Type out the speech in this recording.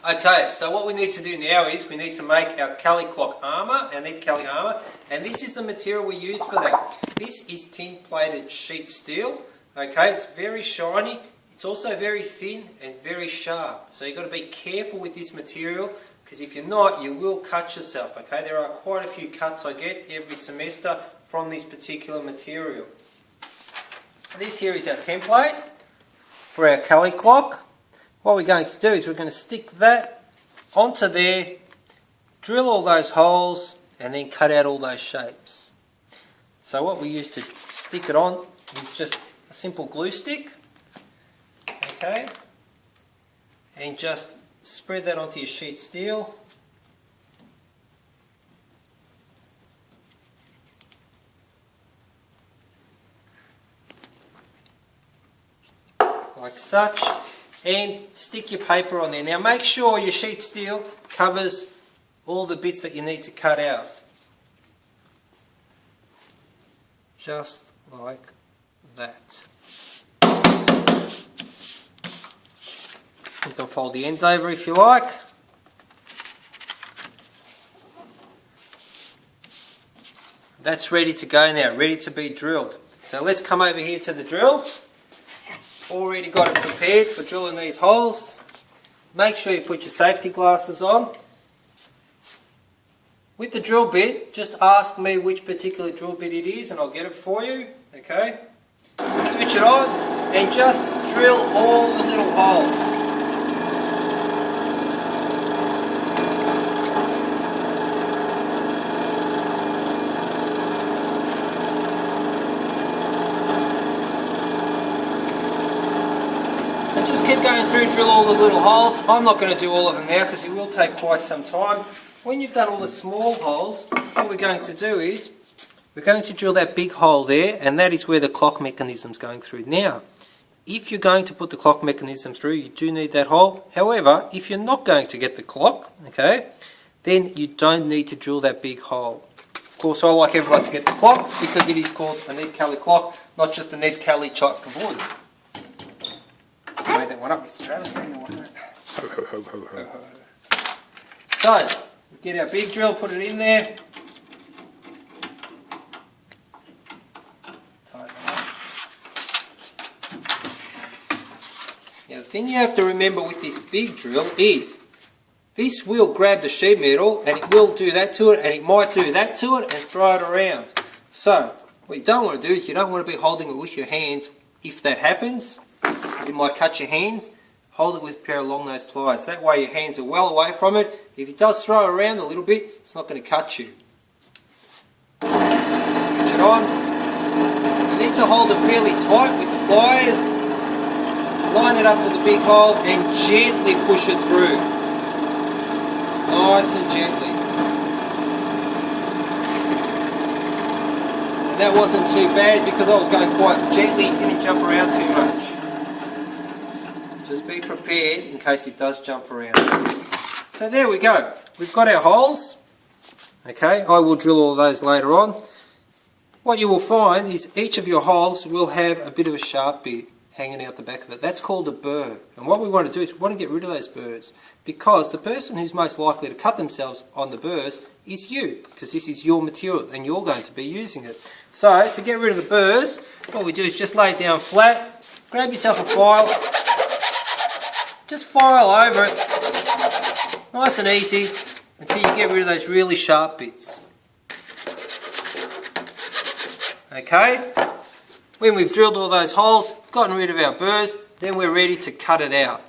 Okay, so what we need to do now is we need to make our Kelly Clock armour, our Ned Kelly armour, and this is the material we use for that. This is tin plated sheet steel. Okay, it's very shiny, it's also very thin and very sharp. So you've got to be careful with this material, because if you're not, you will cut yourself. Okay, there are quite a few cuts I get every semester from this particular material. This here is our template for our Kelly Clock. What we're going to do is we're going to stick that onto there, drill all those holes, and then cut out all those shapes. So what we use to stick it on is just a simple glue stick, okay, and just spread that onto your sheet steel. Like such, and stick your paper on there. Now make sure your sheet steel covers all the bits that you need to cut out. Just like that. You can fold the ends over if you like. That's ready to go now, ready to be drilled. So let's come over here to the drill. Already got it prepared for drilling these holes. Make sure you put your safety glasses on. With the drill bit, just ask me which particular drill bit it is and I'll get it for you. Okay? Switch it on and just drill all the little holes. Just keep going through, drill all the little holes. I'm not going to do all of them now because it will take quite some time. When you've done all the small holes, what we're going to do is we're going to drill that big hole there, and that is where the clock mechanism is going through. Now, if you're going to put the clock mechanism through, you do need that hole. However, if you're not going to get the clock, okay, then you don't need to drill that big hole. Of course, I like everyone to get the clock because it is called a Ned Kelly clock, not just a Ned Kelly chunk of wood. Made that one up, Mr. Travis. Ho, ho, ho, ho, ho. So, we get our big drill, put it in there. Tighten it up. Now, the thing you have to remember with this big drill is this will grab the sheet metal and it will do that to it, and it might do that to it and throw it around. So, what you don't want to do is you don't want to be holding it with your hands if that happens, because it might cut your hands. Hold it with a pair of long nose pliers. That way your hands are well away from it. If it does throw around a little bit, it's not going to cut you. Switch it on. You need to hold it fairly tight with the pliers. Line it up to the big hole and gently push it through. Nice and gently. And that wasn't too bad because I was going quite gently. It didn't jump around too much. Just be prepared in case it does jump around. So there we go. We've got our holes. Okay, I will drill all those later on. What you will find is each of your holes will have a bit of a sharp bit hanging out the back of it. That's called a burr. And what we want to do is we want to get rid of those burrs, because the person who's most likely to cut themselves on the burrs is you, because this is your material and you're going to be using it. So to get rid of the burrs, what we do is just lay it down flat, grab yourself a file, just file over it, nice and easy, until you get rid of those really sharp bits. Okay, when we've drilled all those holes, gotten rid of our burrs, then we're ready to cut it out.